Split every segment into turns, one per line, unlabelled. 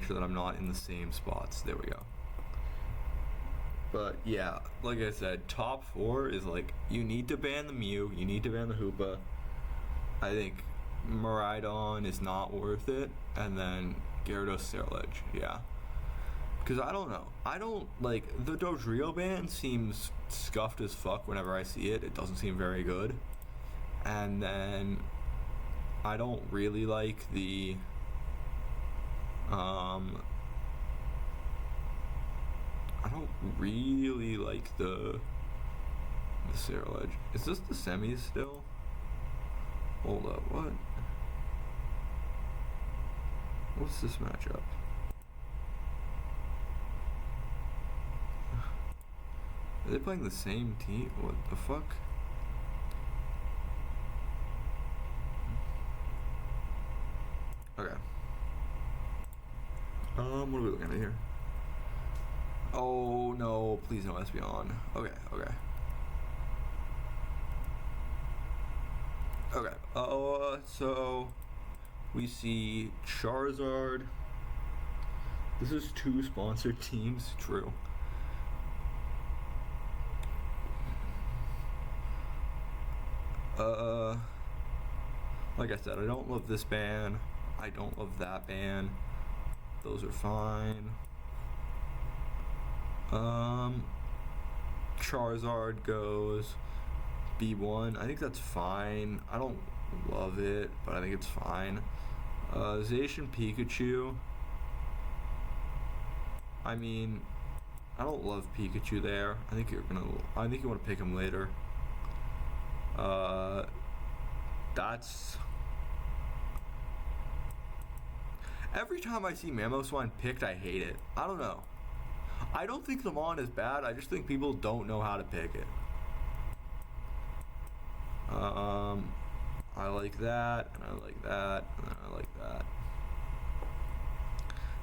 make sure that I'm not in the same spots. There we go. But yeah, like I said, top 4 is like, you need to ban the Mew, you need to ban the Hoopa. I think Miraidon is not worth it, and then Gyarados Sterilage, yeah. Because I don't know, I don't, like, the Dodrio ban seems scuffed as fuck whenever I see it. It doesn't seem very good. And then I don't really like the I don't really like the Sterilage. Is this the semis still? Hold up, what? What's this matchup? Are they playing the same team? What the fuck? Okay. What are we looking at here? Oh no, please no Espeon. Okay. So we see Charizard. This is 2 sponsored teams, true. Like I said, I don't love this ban. I don't love that ban. Those are fine. Charizard goes B1. I think that's fine. I don't love it, but I think it's fine. Zacian Pikachu. I mean, I don't love Pikachu there. I think you want to pick him later. That's... Every time I see Mamoswine picked, I hate it. I don't know. I don't think the Mon is bad. I just think people don't know how to pick it. I like that, and I like that, and I like that.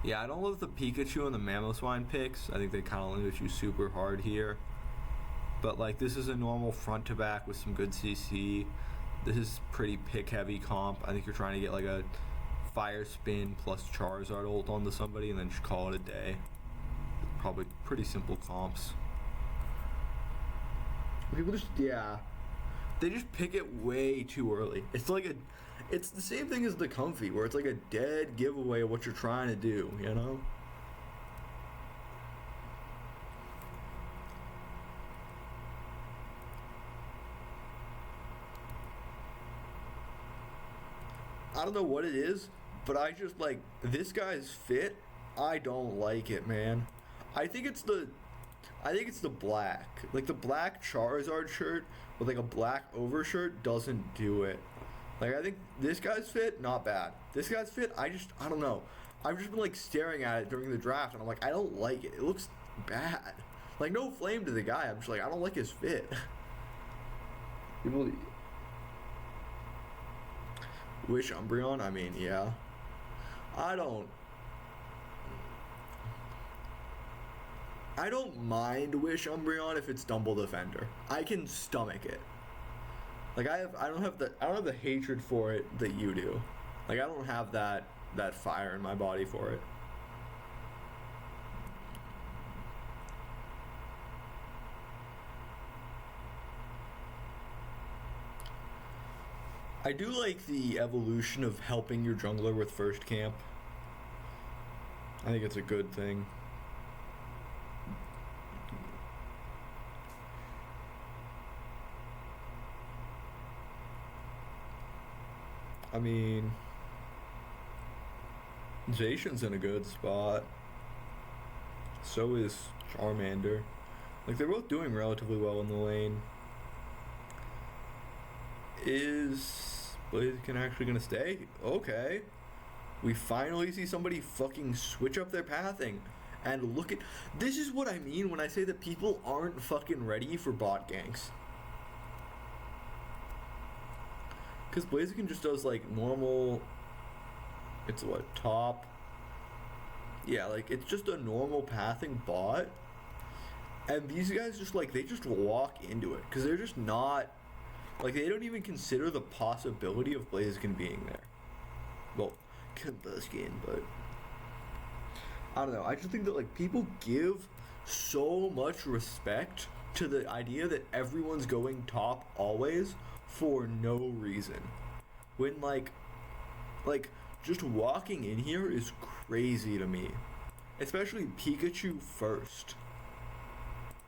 Yeah, I don't love the Pikachu and the Mamoswine picks. I think they kind of limit you super hard here. But like, this is a normal front to back with some good CC. This is pretty pick heavy comp. I think you're trying to get like a Fire Spin plus Charizard ult onto somebody and then just call it a day. Probably pretty simple comps. People just, yeah, they just pick it way too early. It's the same thing as the Comfy, where it's like a dead giveaway of what you're trying to do, you know? I don't know what it is, but I just like, this guy's fit. I don't like it, man. I think it's the black. Like the black Charizard shirt with like a black overshirt doesn't do it. Like, I think this guy's fit, not bad. This guy's fit, I don't know. I've just been like staring at it during the draft and I'm like, I don't like it. It looks bad. Like, no flame to the guy. I'm just like, I don't like his fit. People Wish Umbreon, I mean, yeah. I don't mind Wish Umbreon if it's Dumble Defender. I can stomach it. Like, I don't have the hatred for it that you do. Like, I don't have that fire in my body for it. I do like the evolution of helping your jungler with first camp. I think it's a good thing. I mean, Zacian's in a good spot. So is Charmander. Like, they're both doing relatively well in the lane. Is Blaziken actually gonna stay? Okay. We finally see somebody fucking switch up their pathing. And look at... This is what I mean when I say that people aren't fucking ready for bot ganks. Because Blaziken just does, like, normal... It's what? Top? Yeah, like, it's just a normal pathing bot. And these guys just, like, they just walk into it. Because they're just not... Like, they don't even consider the possibility of Blaziken being there. Well, Combustion, but... I don't know. I just think that like people give so much respect to the idea that everyone's going top always for no reason. When like just walking in here is crazy to me. Especially Pikachu first.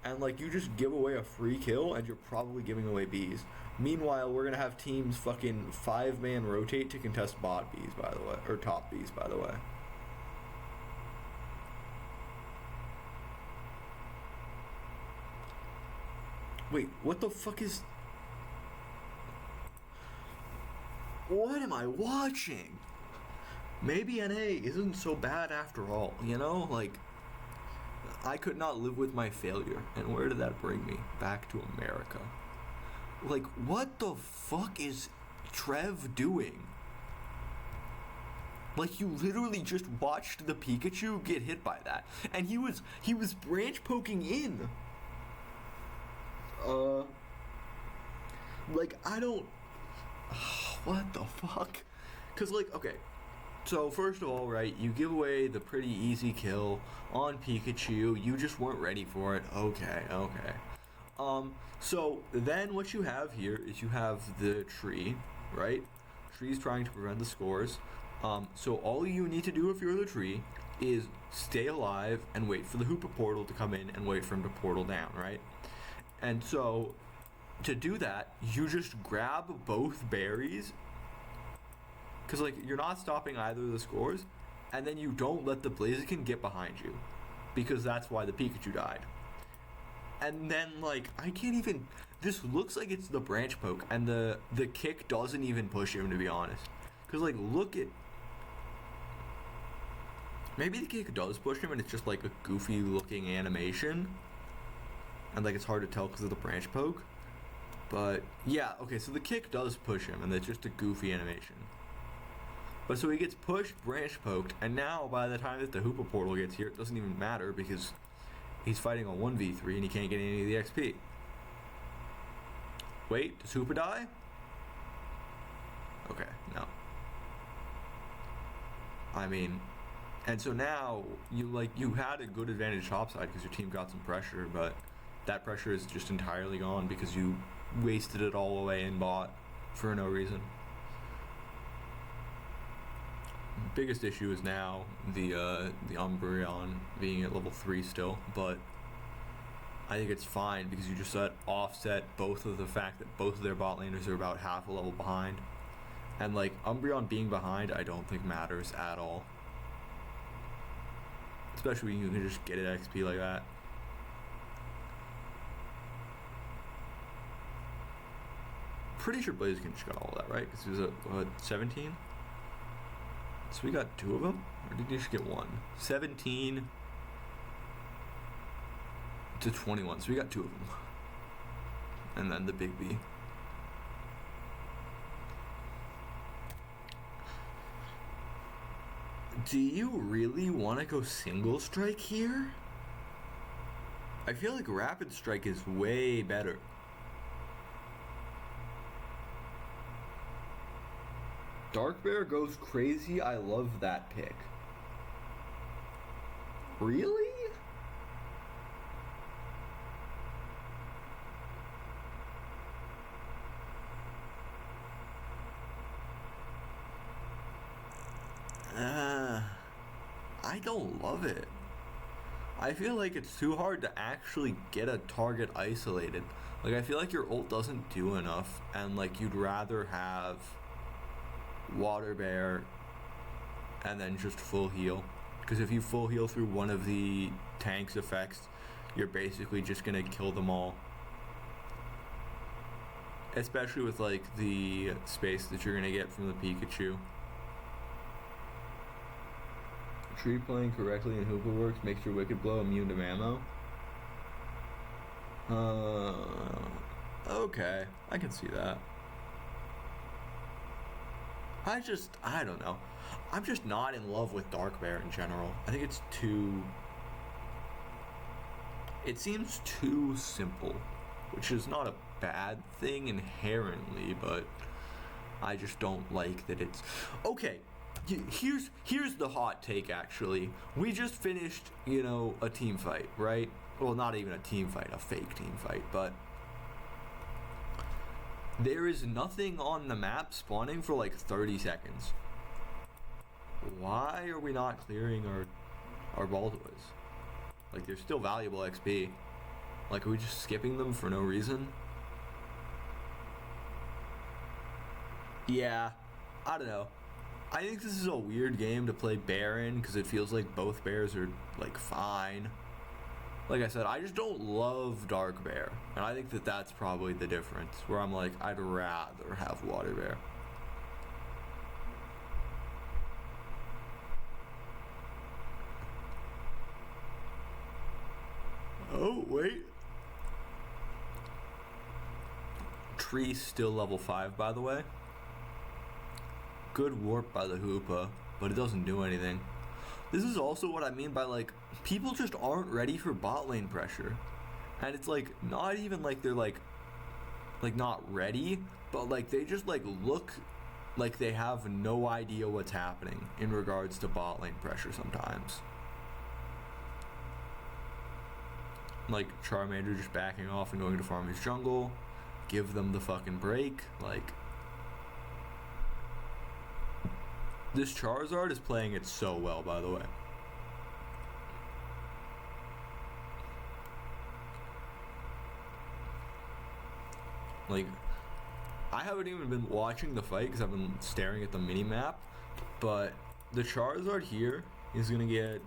And like you just give away a free kill and you're probably giving away bees. Meanwhile, we're gonna have teams fucking 5-man rotate to contest bot bees, by the way, or top bees, by the way. Wait, what the fuck is... What am I watching? Maybe NA isn't so bad after all, you know? Like, I could not live with my failure. And where did that bring me? Back to America. Like, what the fuck is Trev doing? Like, you literally just watched the Pikachu get hit by that. And he was branch poking in. Like, I don't... What the fuck? Because, like, okay. So, first of all, right, you give away the pretty easy kill on Pikachu. You just weren't ready for it. Okay. So, then what you have here is you have the tree, right? Tree's trying to prevent the scores. So all you need to do if you're the tree is stay alive and wait for the Hoopa portal to come in and wait for him to portal down, right? And so, to do that, you just grab both berries, because like you're not stopping either of the scores, and then you don't let the Blaziken get behind you, because that's why the Pikachu died. And then like I can't even. This looks like it's the branch poke, and the kick doesn't even push him, to be honest. Because like look at. Maybe the kick does push him, and it's just like a goofy looking animation. And like it's hard to tell because of the branch poke. But yeah, okay, so the kick does push him, and it's just a goofy animation. But so he gets pushed, branch poked, and now by the time that the Hoopa portal gets here, it doesn't even matter because he's fighting a 1v3 and he can't get any of the XP. Wait, does Hoopa die? Okay, no. I mean, and so now you had a good advantage topside because your team got some pressure, but that pressure is just entirely gone because you wasted it all away in bot for no reason. Biggest issue is now the Umbreon being at level 3 still, but I think it's fine because you just offset both of the fact that both of their bot laners are about half a level behind. And like Umbreon being behind I don't think matters at all. Especially when you can just get it XP like that. Pretty sure Blaziken just got all that, right? Because he was at 17? So we got 2 of them? Or did he just get 1? 17 to 21. So we got 2 of them. And then the big B. Do you really want to go single strike here? I feel like rapid strike is way better. Dark Bear goes crazy. I love that pick. Really? I don't love it. I feel like it's too hard to actually get a target isolated. Like I feel like your ult doesn't do enough, and like you'd rather have Water Bear and then just full heal, because if you full heal through one of the tank's effects, you're basically just gonna kill them all, especially with like the space that you're gonna get from the Pikachu. Tree playing correctly in Hoopa works makes your Wicked Blow immune to Mammo. Okay, I can see that. I don't know. I'm just not in love with Dark Bear in general. I think it's too... It seems too simple, which is not a bad thing inherently, but I just don't like that it's... Okay, Here's the hot take, actually. We just finished, a team fight, right? Well, not even a team fight, a fake team fight, but there is nothing on the map spawning for like 30 seconds. Why are we not clearing our Baltoys? Like, they're still valuable XP. Like, are we just skipping them for no reason? Yeah, I don't know. I think this is a weird game to play bear in because it feels like both bears are, like, fine. Like I said, I just don't love dark bear. And I think that that's probably the difference. Where I'm like, I'd rather have water bear. Oh, wait. Tree's still level 5, by the way. Good warp by the Hoopa, but it doesn't do anything. This is also what I mean by, like, people just aren't ready for bot lane pressure. And it's, like, not even like they're, like not ready, but, like, they just, like, look like they have no idea what's happening in regards to bot lane pressure sometimes. Like, Charmander just backing off and going to farm his jungle. Give them the fucking break. Like, this Charizard is playing it so well, by the way. Like, I haven't even been watching the fight because I've been staring at the mini-map, but the Charizard here is going to get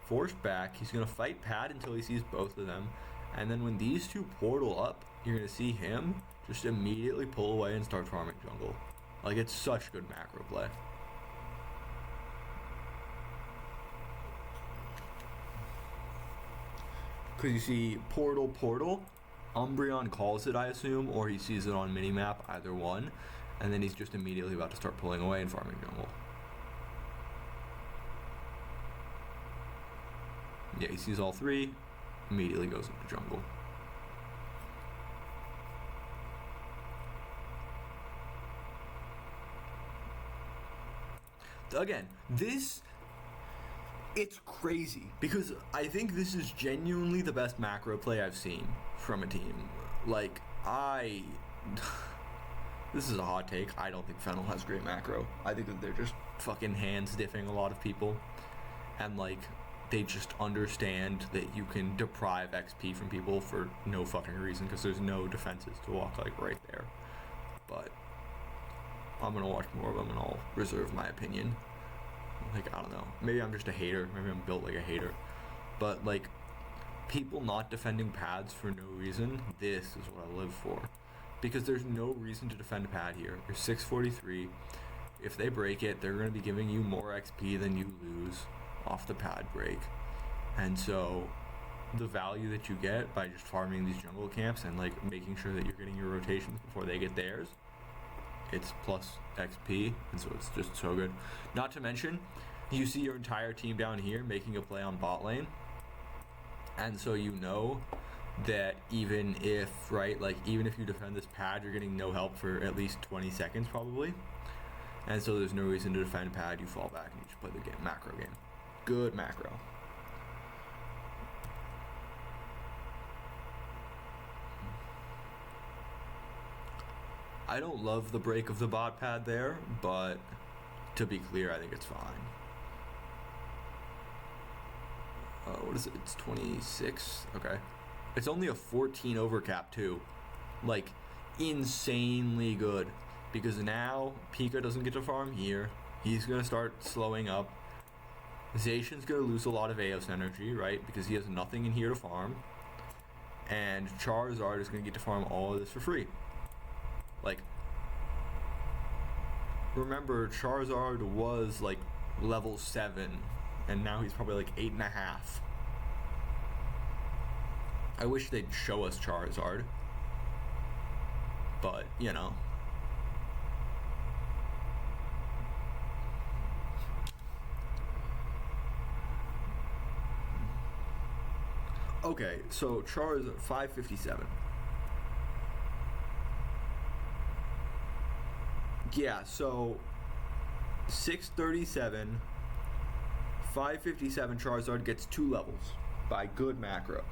forced back. He's going to fight Pat until he sees both of them, and then when these two portal up, you're going to see him just immediately pull away and start farming jungle. Like, it's such good macro play. Because you see portal, Umbreon calls it, I assume, or he sees it on minimap, either one, and then he's just immediately about to start pulling away and farming jungle. Yeah, he sees all three, immediately goes into jungle. Again, it's crazy because I think this is genuinely the best macro play I've seen from a team. Like, this is a hot take. I don't think Fennel has great macro. I think that they're just fucking hands diffing a lot of people, and like, they just understand that you can deprive XP from people for no fucking reason because there's no defenses to walk like right there. But I'm gonna watch more of them and I'll reserve my opinion. Like, I don't know, maybe I'm just a hater, maybe I'm built like a hater, but like, people not defending pads for no reason, this is what I live for, because there's no reason to defend a pad here. You're 643, if they break it, they're going to be giving you more XP than you lose off the pad break, and so the value that you get by just farming these jungle camps and like making sure that you're getting your rotations before they get theirs, it's plus XP, and so it's just so good. Not to mention, you see your entire team down here making a play on bot lane, and so you know that even if, right, like, even if you defend this pad, you're getting no help for at least 20 seconds probably, and so there's no reason to defend pad. You fall back and you just play the game, macro game. Good macro. I don't love the break of the bot pad there, but to be clear, I think it's fine. What is it? It's 26. Okay. It's only a 14 overcap too. Like, insanely good. Because now Pika doesn't get to farm here. He's going to start slowing up. Zacian's going to lose a lot of Eos energy, right? Because he has nothing in here to farm. And Charizard is going to get to farm all of this for free. Like, remember, Charizard was like level 7, and now he's probably like 8.5. I wish they'd show us Charizard, but you know. Okay, so Charizard 557. Yeah, so 637, 557 Charizard gets 2 levels by good macro.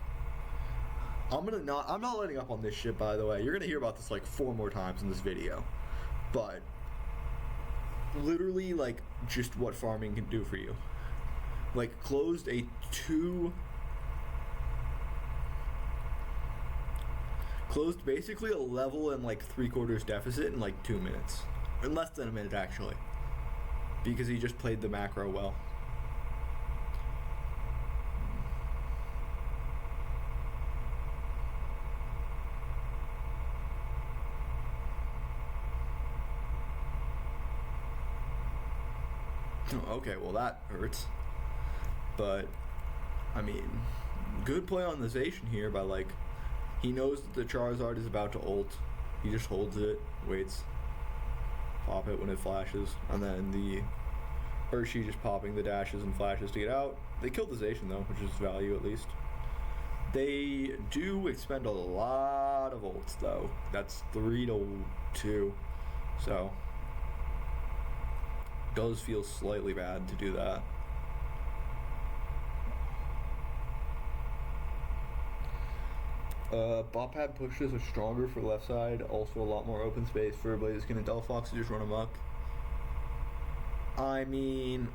I'm not letting up on this shit, by the way. You're gonna hear about this like 4 more times in this video. But literally, like, just what farming can do for you. Like, closed basically a level and like 3/4 deficit in like 2 minutes. In less than a minute, actually. Because he just played the macro well. Okay, well that hurts. But, I mean, good play on the Zacian here by, like, he knows that the Charizard is about to ult. He just holds it, waits, pop it when it flashes, and then the Urshi just popping the dashes and flashes to get out. They killed the Zacian though, which is value at least. They do expend a lot of ults though. That's 3-2, so does feel slightly bad to do that. Bot pad pushes are stronger for left side, also a lot more open space for Blaziken and Delphox to just run amok. I mean,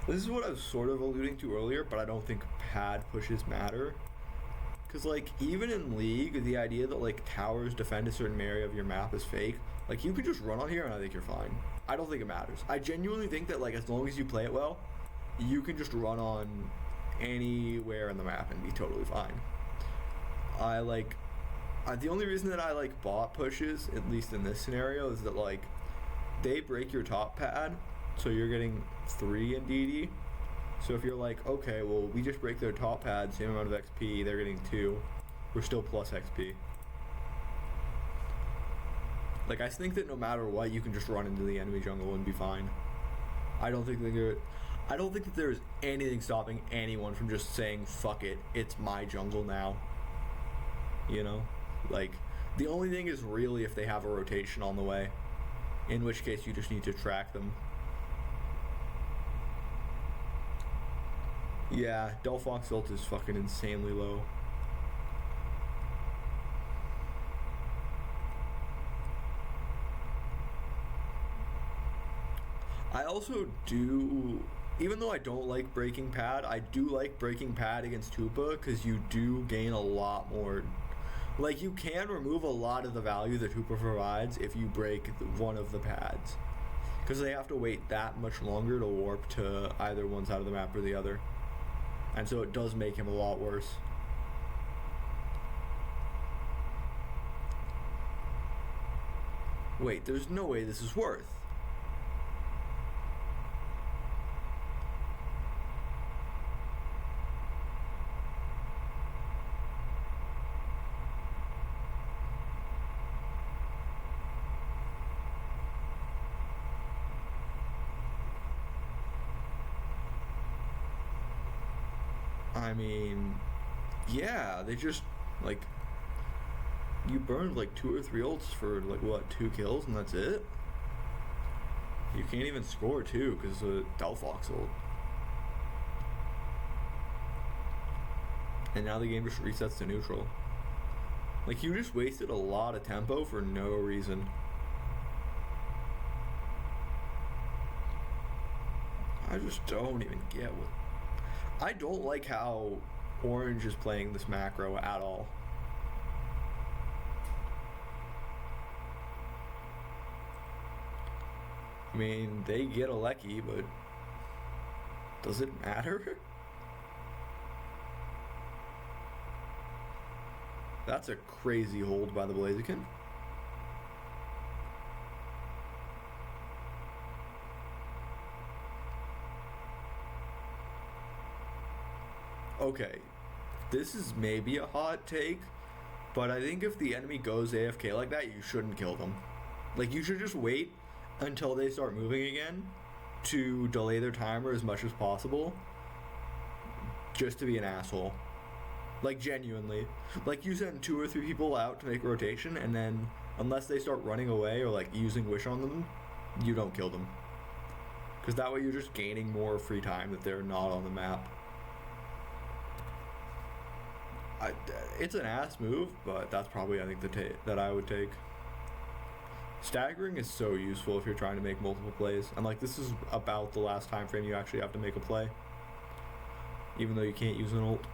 this is what I was sort of alluding to earlier, but I don't think pad pushes matter. Because, like, even in League, the idea that, like, towers defend a certain area of your map is fake. Like, you could just run on here and I think you're fine. I don't think it matters. I genuinely think that, like, as long as you play it well, you can just run on anywhere in the map and be totally fine. The only reason that I like bot pushes, at least in this scenario, is that, like, they break your top pad, so you're getting 3 in DD. So if you're like, okay, well, we just break their top pad, same amount of XP, they're getting 2, we're still plus XP. Like, I think that no matter what, you can just run into the enemy jungle and be fine. I don't think that there's anything stopping anyone from just saying, fuck it, it's my jungle now. You know? Like, the only thing is really if they have a rotation on the way. In which case, you just need to track them. Yeah, Delphox ult is fucking insanely low. I also do, even though I don't like breaking pad, I do like breaking pad against Tupa because you do gain a lot more. Like, you can remove a lot of the value that Tupa provides if you break one of the pads. Because they have to wait that much longer to warp to either one side of the map or the other. And so it does make him a lot worse. Wait, there's no way this is worth. I mean, yeah, they just, like, you burned like 2 or 3 ults for, like, what, 2 kills and that's it? You can't even score 2 because of the Delphox ult. And now the game just resets to neutral. Like, you just wasted a lot of tempo for no reason. I just don't even get what... I don't like how Orange is playing this macro at all. I mean, they get a Lecky, but does it matter? That's a crazy hold by the Blaziken. Okay, this is maybe a hot take, but I think if the enemy goes AFK like that, you shouldn't kill them. Like, you should just wait until they start moving again to delay their timer as much as possible, just to be an asshole. Like, genuinely. Like, you send 2 or 3 people out to make a rotation, and then, unless they start running away or, like, using Wish on them, you don't kill them. Because that way you're just gaining more free time that they're not on the map. It's an ass move, but that's probably, I think, that I would take. Staggering is so useful if you're trying to make multiple plays. And, like, this is about the last time frame you actually have to make a play. Even though you can't use an ult.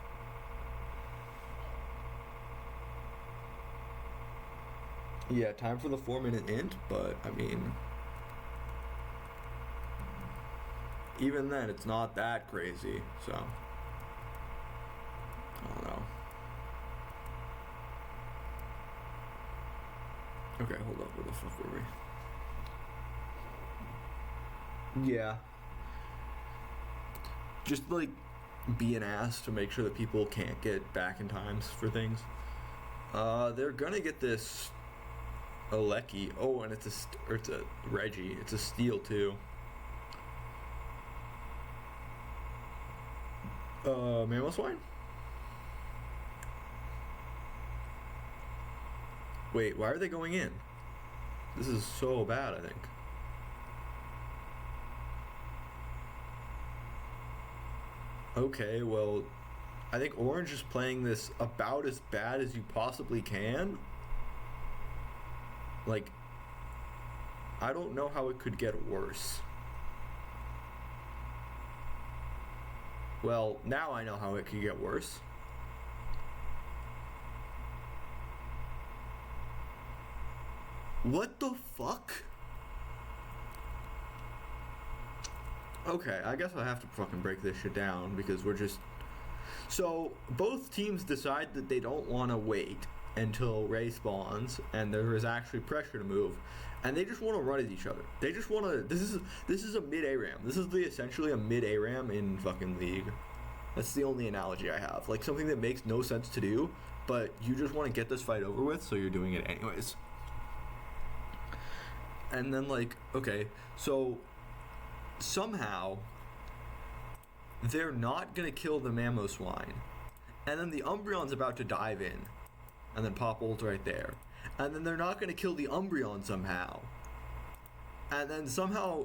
Yeah, time for the 4-minute int, but, I mean... even then, it's not that crazy, so... I don't know. Okay, hold up. Where the fuck were we? Yeah. Just, like, be an ass to make sure that people can't get back in times for things. They're gonna get this Alecki. Oh, and it's a Reggie. It's a steal, too. Mammoth Swine? Wait, why are they going in? This is so bad, I think. Okay, well, I think Orange is playing this about as bad as you possibly can. Like, I don't know how it could get worse. Well, now I know how it could get worse. What the fuck? Okay, I guess I have to fucking break this shit down because we're just... So, both teams decide that they don't want to wait until Ray spawns and there is actually pressure to move, and they just want to run at each other. They just want to... This is a mid ARAM. This is essentially a mid ARAM in fucking League. That's the only analogy I have. Like, something that makes no sense to do, but you just want to get this fight over with, so you're doing it anyways. And then, like, okay, so somehow they're not gonna kill the Mammoth Swine, and then the Umbreon's about to dive in and then pop ult right there, and then they're not gonna kill the Umbreon somehow, and then somehow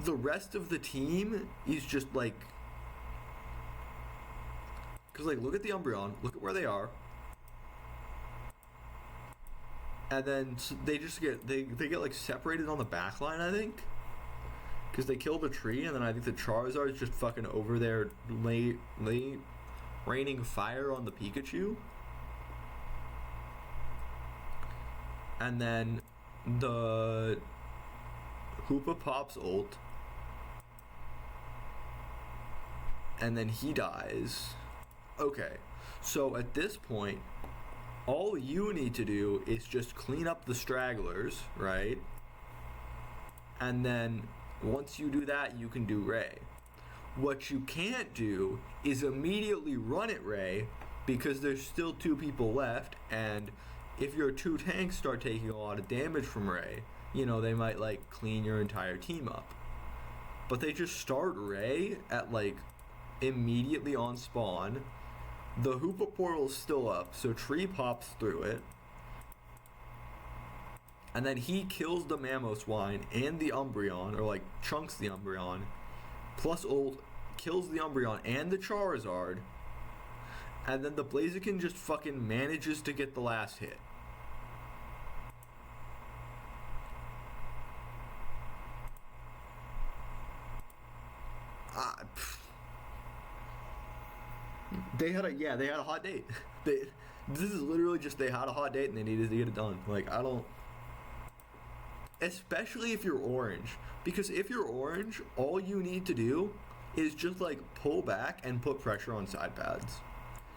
the rest of the team is just like, because, like, look at the Umbreon, look at where they are. And then they just get like separated on the back line, I think, because they killed the tree, and then I think the Charizard's just fucking over there raining fire on the Pikachu, and then the Hoopa pops ult, and then he dies. Okay, so at this point, all you need to do is just clean up the stragglers, right? And then once you do that, you can do Ray. What you can't do is immediately run at Ray because there's still 2 people left, and if your 2 tanks start taking a lot of damage from Ray, you know, they might, like, clean your entire team up. But they just start Ray at, like, immediately on spawn. The Hoopa portal's still up, so Tree pops through it. And then he kills the Mammoth Swine and the Umbreon, or like chunks the Umbreon, plus ult, kills the Umbreon and the Charizard. And then the Blaziken just fucking manages to get the last hit. They had a hot date. This is literally just they had a hot date and they needed to get it done. Like, I don't... Especially if you're Orange. Because if you're Orange, all you need to do is just, like, pull back and put pressure on side pads.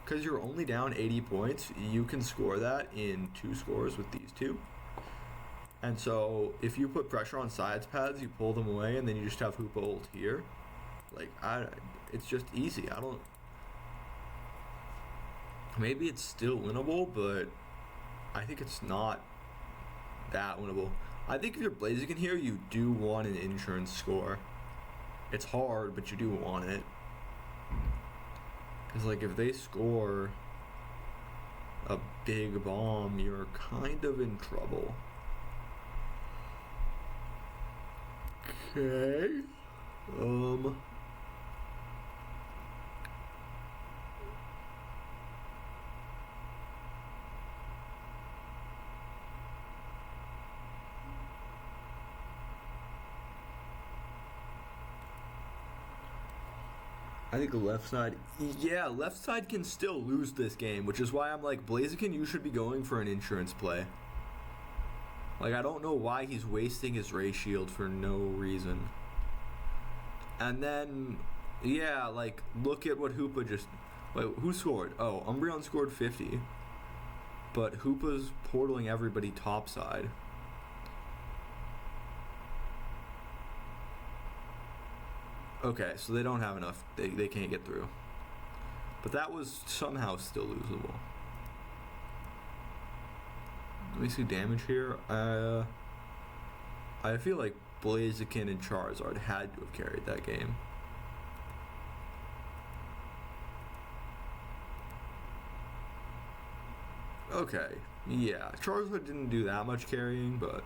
Because you're only down 80 points, you can score that in 2 scores with these 2. And so, if you put pressure on sides pads, you pull them away, and then you just have Hoopa ult here. Like, it's just easy. I don't... Maybe it's still winnable, but I think it's not that winnable. I think if you're Blaziken here, you do want an insurance score. It's hard, but you do want it. Because, like, if they score a big bomb, you're kind of in trouble. Okay. I think the left side, yeah, left side can still lose this game, which is why I'm like, Blaziken, you should be going for an insurance play. Like, I don't know why he's wasting his Ray Shield for no reason. And then, yeah, like, look at what Hoopa just... Wait, who scored? Oh, Umbreon scored 50. But Hoopa's portaling everybody topside. Okay, so they don't have enough. They can't get through. But that was somehow still losable. Let me see damage here. I feel like Blaziken and Charizard had to have carried that game. Okay, yeah. Charizard didn't do that much carrying, but...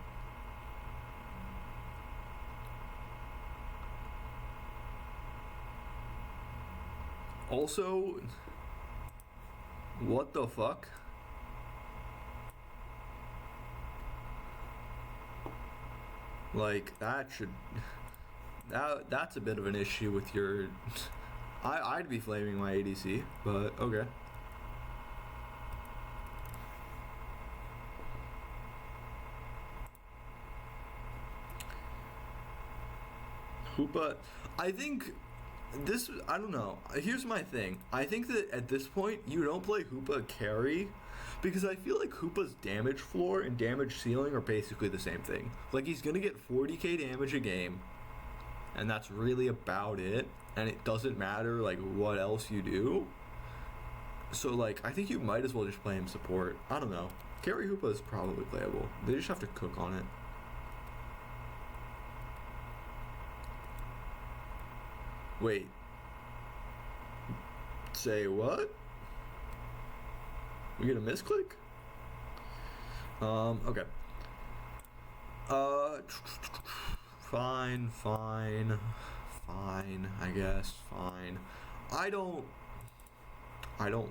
Also, what the fuck? Like, that should... That's a bit of an issue with your... I'd be flaming my ADC, but okay. Hoopa, I think... This, I don't know. Here's my thing. I think that at this point, you don't play Hoopa carry, because I feel like Hoopa's damage floor and damage ceiling are basically the same thing. Like, he's gonna get 40k damage a game, and that's really about it, and it doesn't matter, like, what else you do. So, like, I think you might as well just play him support. I don't know. Carry Hoopa is probably playable. They just have to cook on it. Wait. Say what? We get a misclick? Okay. Fine, I guess, fine. I don't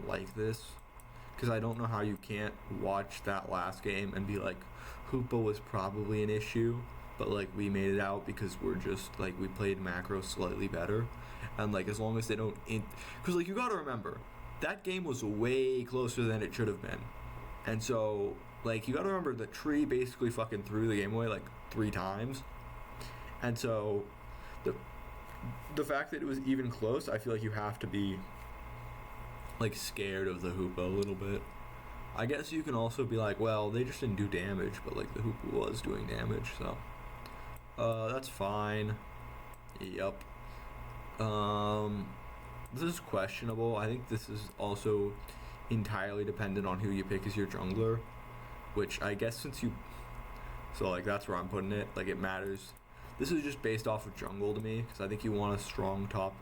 like this, because I don't know how you can't watch that last game and be like, Hoopa was probably an issue, but like we made it out because we're just like, we played macro slightly better, and like as long as they don't because like you gotta remember that game was way closer than it should have been, and so like you gotta remember the tree basically fucking threw the game away like 3 times, and so the fact that it was even close, I feel like you have to be like scared of the Hoopa a little bit. I guess you can also be like, well, they just didn't do damage, but like the Hoopa was doing damage, so that's fine. Yep. This is questionable. I think this is also entirely dependent on who you pick as your jungler, which I guess since you... So, like, that's where I'm putting it. Like, it matters. This is just based off of jungle to me, because I think you want a strong top...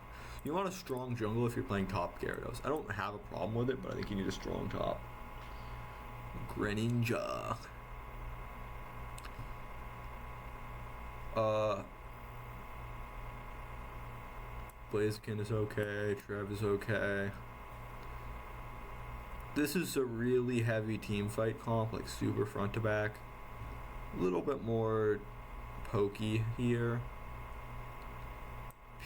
You want a strong jungle if you're playing top Gyarados. I don't have a problem with it, but I think you need a strong top. Greninja. Blaziken is okay, Trev is okay. This is a really heavy team fight comp, like super front to back. A little bit more pokey here.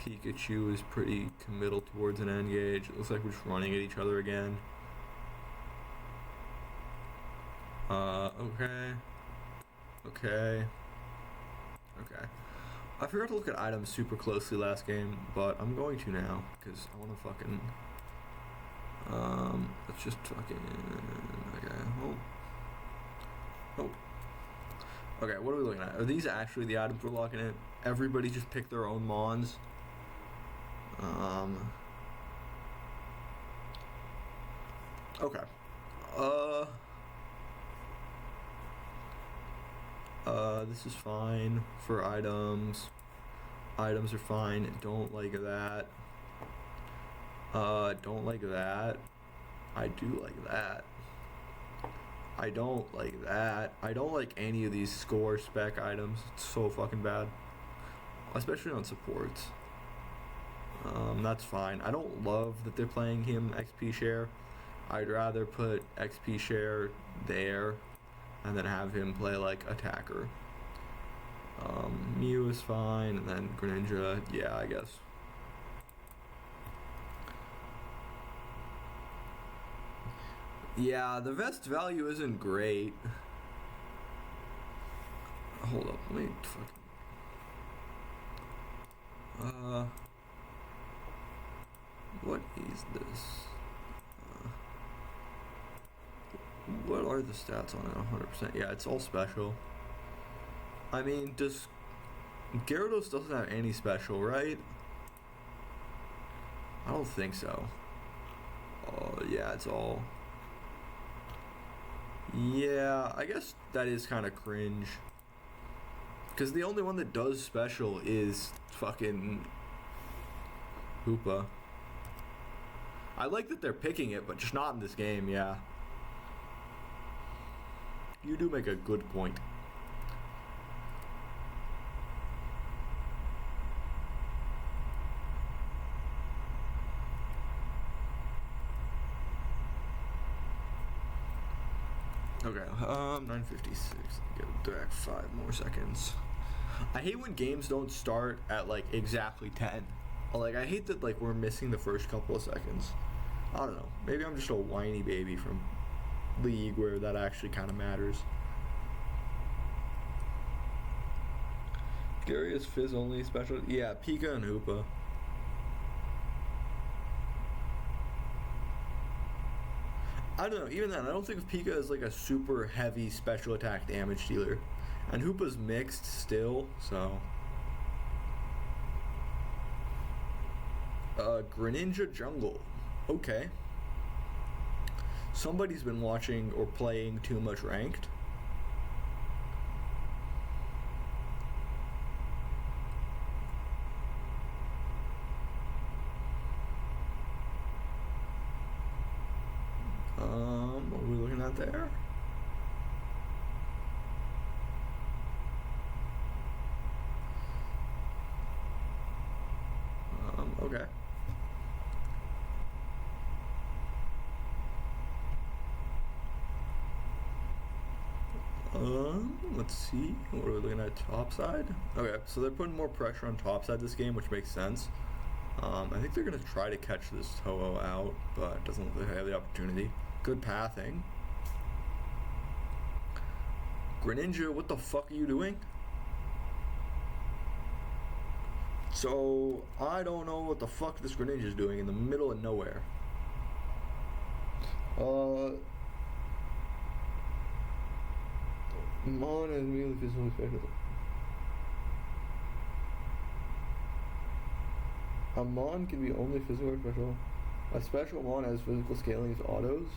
Pikachu is pretty committal towards an engage. It looks like we're just running at each other again. Okay. I forgot to look at items super closely last game, but I'm going to now, because I want to fucking... let's just fucking... Okay, oh. Okay, what are we looking at? Are these actually the items we're locking in? Everybody just pick their own mons. Okay. This is fine for items. Items are fine. Don't like that. Don't like that. I do like that. I don't like that. I don't like any of these score spec items. It's so fucking bad. especially on supports. That's fine. I don't love that they're playing him XP share. I'd rather put XP share there and then have him play like attacker. Mew is fine, and then Greninja, yeah, I guess. Yeah, the vest value isn't great. Hold up, let me fucking... what is this? What are the stats on it? 100%. Yeah, it's all special. I mean, Gyarados doesn't have any special, right? I don't think so. Oh, yeah, it's all... Yeah, I guess that is kind of cringe. Because the only one that does special is fucking Hoopa. I like that they're picking it, but just not in this game, yeah. You do make a good point. Okay, 9:56. Give back 5 more seconds. I hate when games don't start at like exactly 10. Like, I hate that like we're missing the first couple of seconds. I don't know. Maybe I'm just a whiny baby from League where that actually kind of matters. Gary is Fizz only special. Yeah, Pika and Hoopa. I don't know, even then, I don't think of Pika as like a super heavy special attack damage dealer. And Hoopa's mixed still, so... Greninja Jungle. Okay. Somebody's been watching or playing too much ranked. What are we looking at there? Okay. Let's see. What are we looking at? Topside? Okay, so they're putting more pressure on topside this game, which makes sense. I think they're going to try to catch this Ho-Oh out, but it doesn't look like they have the opportunity. Good pathing. Greninja, what the fuck are you doing? So, I don't know what the fuck this Greninja is doing in the middle of nowhere. Mon is immediately physically special. A Mon can be only physical or special. A special Mon has physical scaling as autos.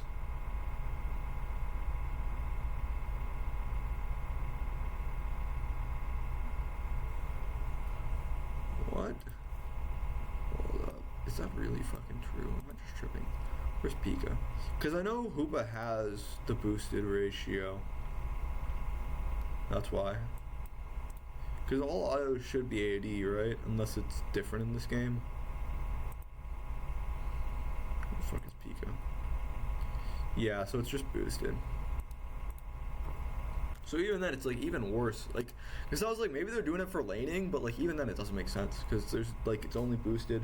What? Hold up. Is that really fucking true? Am I just tripping? Where's Pika? Because I know Hoopa has the boosted ratio. That's why. Because all autos should be AD, right? Unless it's different in this game. What the fuck is Pika? Yeah, so it's just boosted. So even then, it's like even worse. Like, because I was like, maybe they're doing it for laning, but like even then, it doesn't make sense because there's like it's only boosted.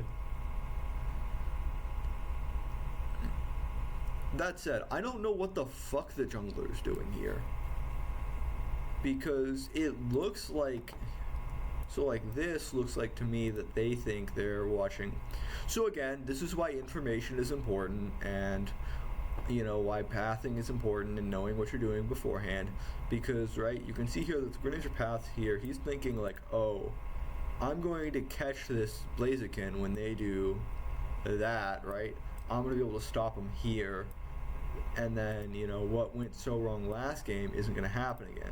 That said, I don't know what the fuck the jungler's doing here. Because it looks like... So like this looks like to me that they think they're watching. So again, this is why information is important and, you know, why pathing is important and knowing what you're doing beforehand. Because, right, you can see here that the Greninja path here, he's thinking like, oh, I'm going to catch this Blaziken when they do that, right? I'm going to be able to stop them here. And then, you know, what went so wrong last game isn't going to happen again.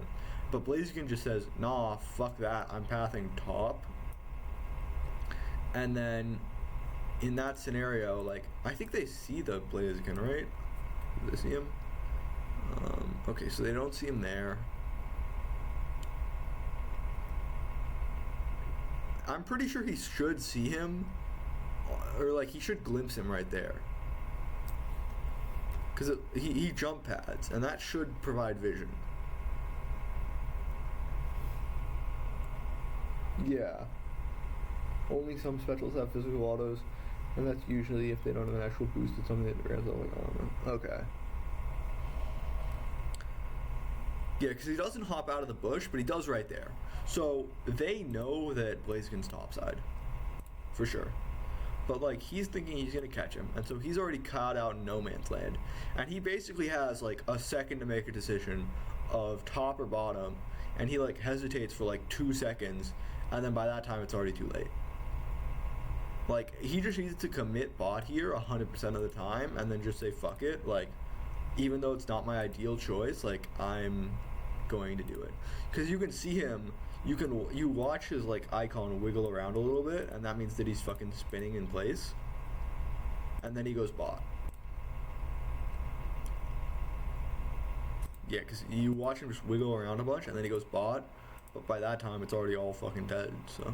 But Blaziken just says, nah, fuck that, I'm pathing top. And then, in that scenario, like, I think they see the Blaziken, right? Do they see him? Okay, so they don't see him there. I'm pretty sure he should see him, or like he should glimpse him right there. Because he jump pads, and that should provide vision. Yeah. Only some specials have physical autos, and that's usually if they don't have an actual boost. It's something that grabs up, like, I don't know. Okay. Yeah, because he doesn't hop out of the bush, but he does right there. So they know that Blaziken's topside, for sure. But like he's thinking he's gonna catch him, and so he's already caught out in no man's land, and he basically has like a second to make a decision of top or bottom, and he like hesitates for like 2 seconds, and then by that time it's already too late. Like he just needs to commit bot here 100% of the time, and then just say fuck it. Like even though it's not my ideal choice, like I'm going to do it, because you can see him. You watch his like icon wiggle around a little bit, and that means that he's fucking spinning in place, and then he goes bot. Yeah, because you watch him just wiggle around a bunch, and then he goes bot, but by that time it's already all fucking dead. So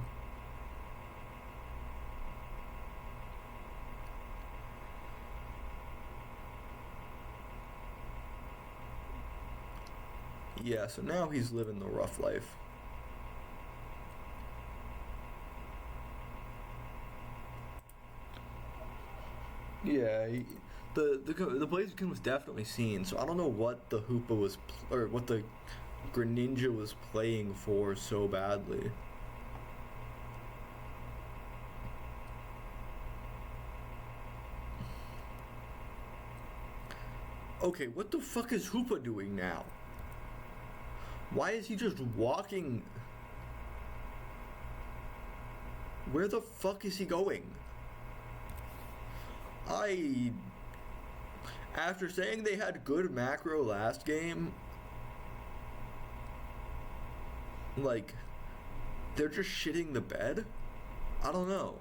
yeah, so now he's living the rough life. Yeah, the Blaziken was definitely seen, so I don't know what the Hoopa was, or what the Greninja was playing for so badly. Okay, what the fuck is Hoopa doing now? Why is he just walking? Where the fuck is he going? After saying they had good macro last game, like, they're just shitting the bed? I don't know.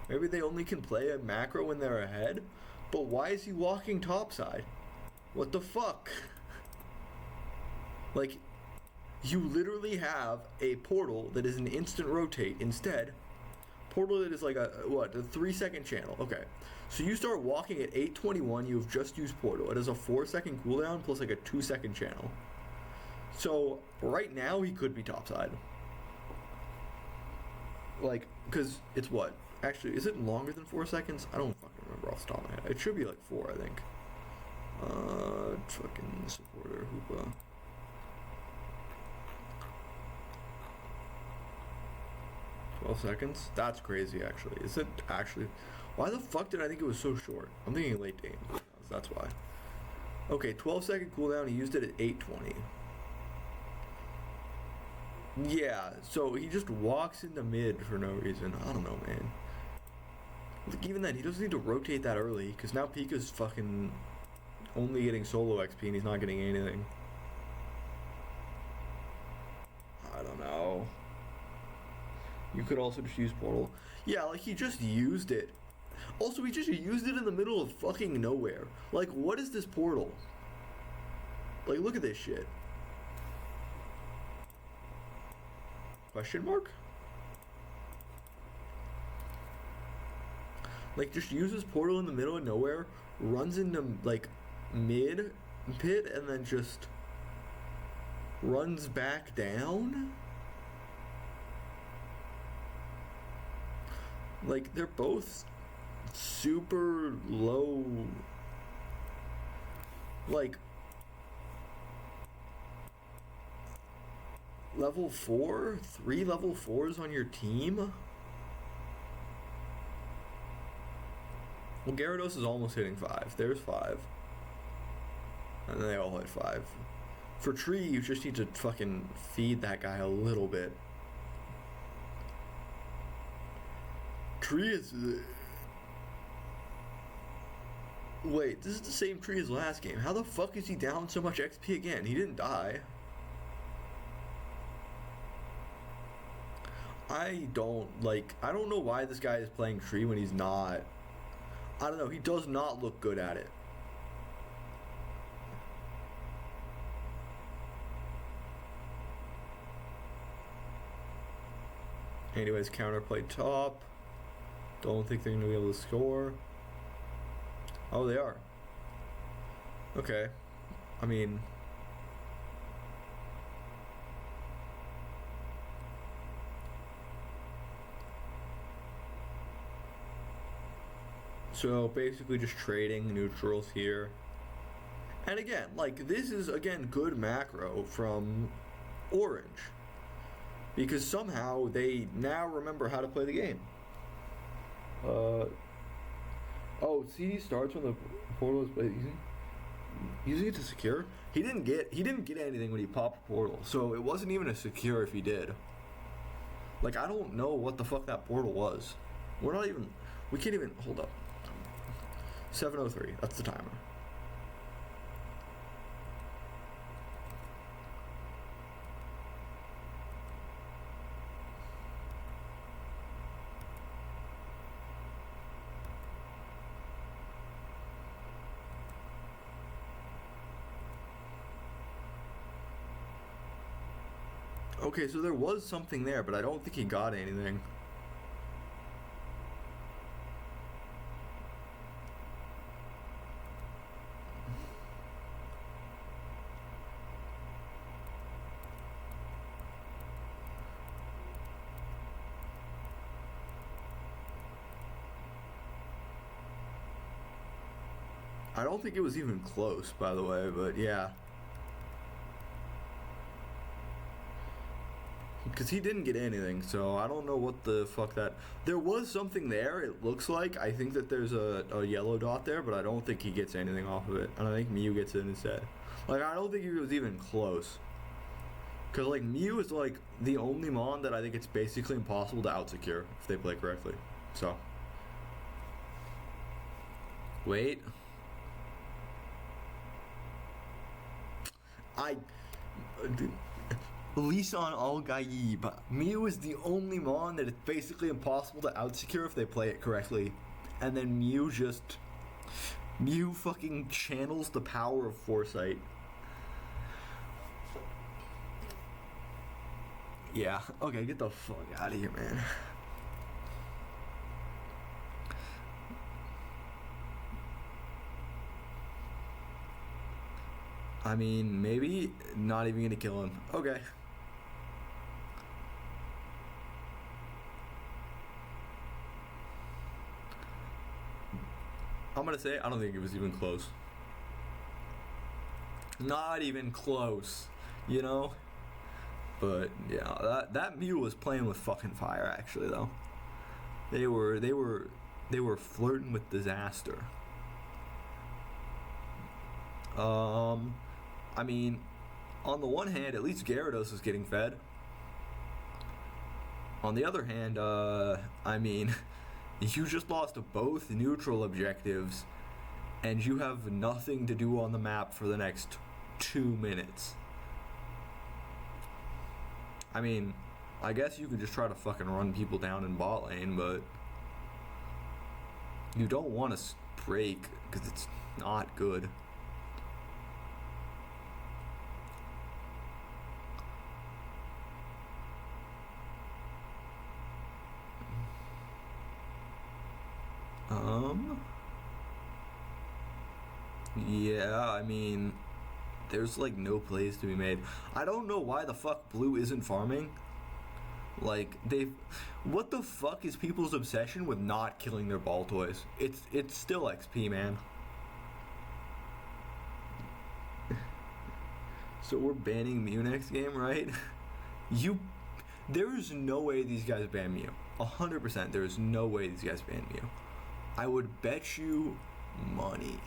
Maybe they only can play a macro when they're ahead? But why is he walking topside? What the fuck? Like, you literally have a portal that is an instant rotate instead. Portal that is like a 3-second channel. Okay. So you start walking at 8:21, you've just used portal. It has a 4-second cooldown plus like a 2-second channel. So right now he could be topside. Like, because it's what? Actually, is it longer than 4 seconds? I don't fucking remember off the top of my head. It should be like 4, I think. Fucking supporter Hoopa. $12 That's crazy, actually. Is it actually? Why the fuck did I think it was so short? I'm thinking late game. That's why. Okay, 12-second cooldown. He used it at 8:20. Yeah, so he just walks into mid for no reason. I don't know, man. Like, even then, he doesn't need to rotate that early, because now Pika's fucking only getting solo XP and he's not getting anything. I don't know. You could also just use portal. Yeah, like he just used it. Also, he just used it in the middle of fucking nowhere. Like, what is this portal? Like, look at this shit. Question mark? Like, just uses portal in the middle of nowhere, runs into, like, mid pit, and then just runs back down? Like, they're both super low. Like, level 4? 3 level 4s on your team? Well, Gyarados is almost hitting 5. There's 5. And then they all hit 5. For Tree, you just need to fucking feed that guy a little bit. Tree is... Wait, this is the same Tree as last game. How the fuck is he down so much XP again? He didn't die. I don't know why this guy is playing Tree when he's not. I don't know, he does not look good at it. Anyways, counterplay top. Don't think they're going to be able to score. Oh, they are. Okay. I mean... So, basically just trading neutrals here. And again, like, this is, again, good macro from Orange. Because somehow they now remember how to play the game. Oh, CD starts when the portal is played. Using it to secure? He didn't get anything when he popped portal, so it wasn't even a secure if he did. Like, I don't know what the fuck that portal was. We can't even, hold up. 7:03, that's the timer. Okay, so there was something there, but I don't think he got anything. I don't think it was even close, by the way, but yeah. Because he didn't get anything, so I don't know what the fuck that... There was something there, it looks like. I think that there's a yellow dot there, but I don't think he gets anything off of it. And I think Mew gets it instead. Like, I don't think he was even close. Because, like, Mew is, like, the only Mon that I think it's basically impossible to out-secure if they play correctly. So. Wait. Lisan Al-Gaib. Mew is the only Mon that it's basically impossible to out-secure if they play it correctly. And then Mew fucking channels the power of Foresight. Yeah, okay, get the fuck out of here, man. I mean, maybe not even gonna kill him. Okay. I'm gonna say, I don't think it was even close. Not even close, you know? But, yeah, that Mew was playing with fucking fire, actually, though. They were flirting with disaster. I mean, on the one hand, at least Gyarados is getting fed. On the other hand, I mean, you just lost both neutral objectives, and you have nothing to do on the map for the next 2 minutes. I mean, I guess you could just try to fucking run people down in bot lane, but you don't want to break, because it's not good. Yeah, I mean, there's like no plays to be made. I don't know why the fuck Blue isn't farming. Like, what the fuck is people's obsession with not killing their ball toys? It's still XP, man. So we're banning Mew next game, right? There is no way these guys ban Mew. 100%, there is no way these guys ban Mew. I would bet you money.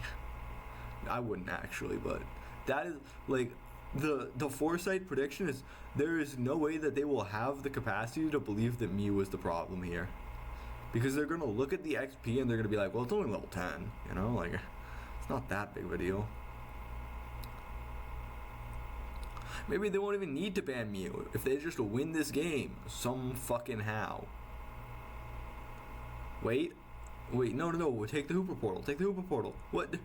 I wouldn't actually, but that is like the Foresight prediction is there is no way that they will have the capacity to believe that Mew is the problem here, because they're gonna look at the XP and they're gonna be like, well, it's only level 10, you know, like it's not that big of a deal. Maybe they won't even need to ban Mew if they just win this game some fucking how. Wait, no, take the Hooper portal, What?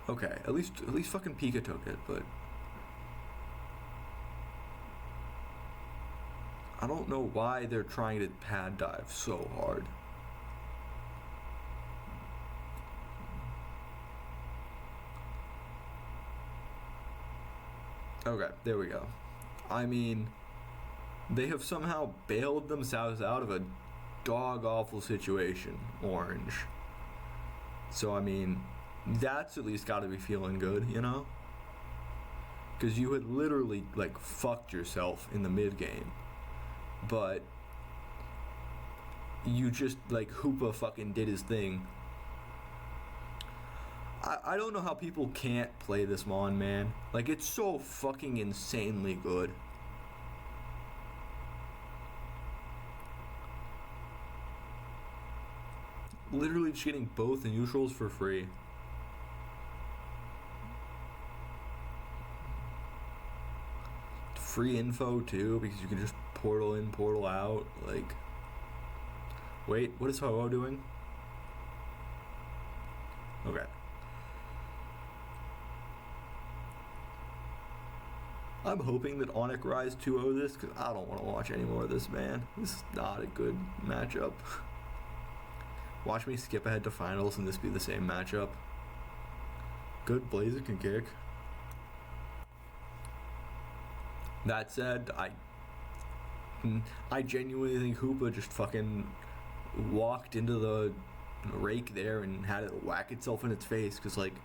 Okay, at least fucking Pika took it, but I don't know why they're trying to pad dive so hard. Okay, there we go. I mean, they have somehow bailed themselves out of a dog-awful situation, Orange. So, I mean, that's at least got to be feeling good, you know? Because you had literally, like, fucked yourself in the mid-game. But you just, like, Hoopa fucking did his thing. I don't know how people can't play this Mon, man. Like, it's so fucking insanely good. Literally just getting both the neutrals for free. Free info too, because you can just portal in, portal out. Like, wait, what is Ho-Oh doing? Okay. I'm hoping that ONIC RISE 2-0 this, because I don't want to watch any more of this, man. This is not a good matchup. Watch me skip ahead to finals and this be the same matchup. Good Blazer can kick. That said, I genuinely think Hoopa just fucking walked into the rake there and had it whack itself in its face, because, like,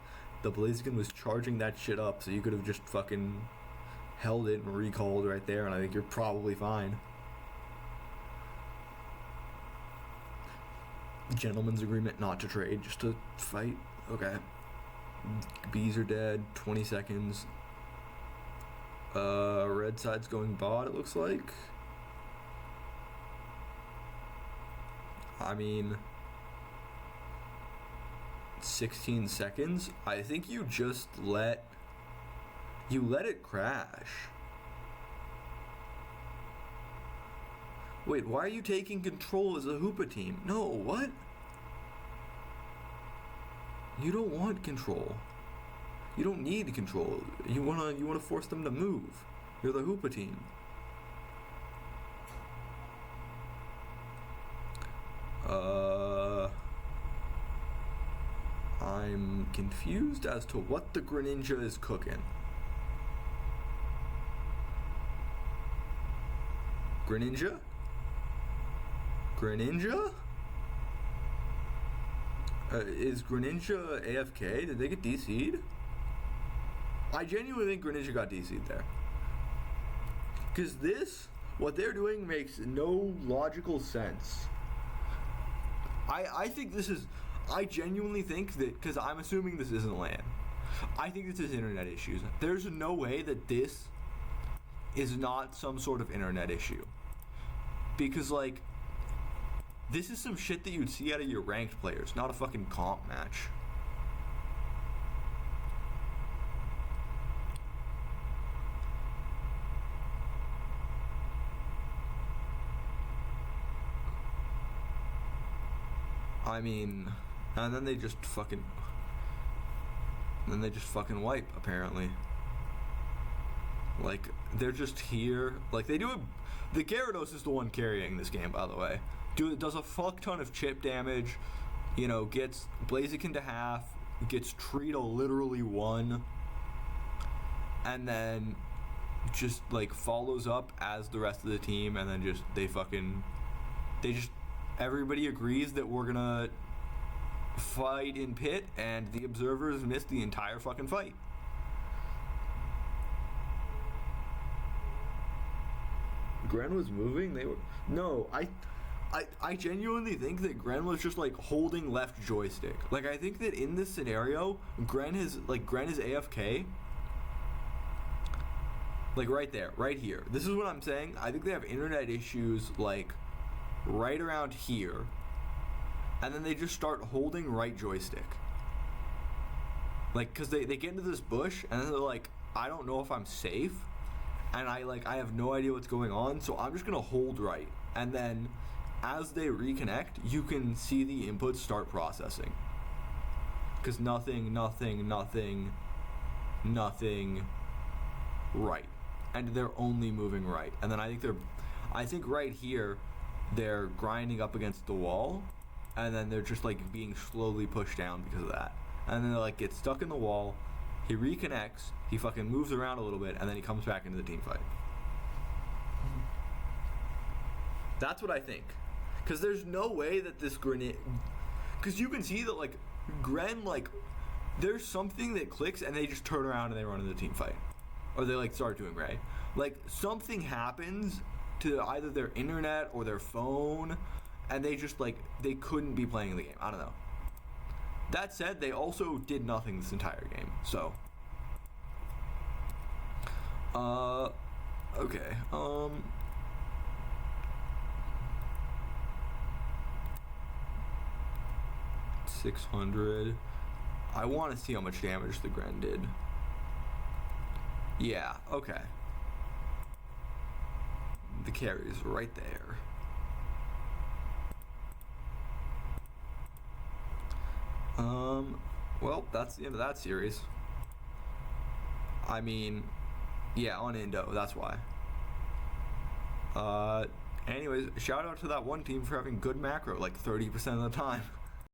the Blaziken was charging that shit up, so you could have just fucking held it and recalled right there, and I think you're probably fine. Gentleman's agreement not to trade, just to fight. Okay. Bees are dead. 20 seconds. Red side's going bot, it looks like. I mean, 16 seconds. I think you just let it crash. Wait, why are you taking control as a Hoopa team? No, what? You don't want control. You don't need control. You wanna force them to move. You're the Hoopa team. I'm confused as to what the Greninja is cooking. Greninja? Greninja? Is Greninja AFK? Did they get DC'd? I genuinely think Greninja got DC'd there. Because what they're doing makes no logical sense. I think this is, I genuinely think that, because I'm assuming this isn't LAN, I think this is internet issues. There's no way that this is not some sort of internet issue. Because, like, this is some shit that you'd see out of your ranked players, not a fucking comp match. I mean, and then they just fucking wipe, apparently. Like, they're just here. Like, they do a... The Gyarados is the one carrying this game, by the way. Does a fuck ton of chip damage, you know, gets Blaziken to half, gets Treatle literally 1, and then just, like, follows up as the rest of the team, and then everybody agrees that we're gonna fight in pit, and the observers missed the entire fucking fight. Gren was moving? No, I genuinely think that Gren was just, like, holding left joystick. Like, I think that in this scenario, Gren is AFK. Like, right there, right here. This is what I'm saying. I think they have internet issues, like, right around here. And then they just start holding right joystick. Like, because they get into this bush, and then they're like, I don't know if I'm safe. And I have no idea what's going on, so I'm just going to hold right. And then, as they reconnect, you can see the inputs start processing. Because nothing right. And they're only moving right. And then I I think right here, they're grinding up against the wall, and then they're just like being slowly pushed down because of that. And then they like get stuck in the wall. He reconnects. He fucking moves around a little bit, and then he comes back into the team fight. That's what I think. Because there's no way that this grenade... Because you can see that, like, Gren, like, there's something that clicks, and they just turn around and they run into the team fight. Or they, like, start doing Ray. Like, something happens to either their internet or their phone, and they just, like, they couldn't be playing the game. I don't know. That said, they also did nothing this entire game, so... Okay, 600. I want to see how much damage the Gren did. Yeah, okay. The carry's right there. Well, that's the end of that series. I mean, yeah, on Indo, that's why. Anyways, shout out to that one team for having good macro, like 30% of the time.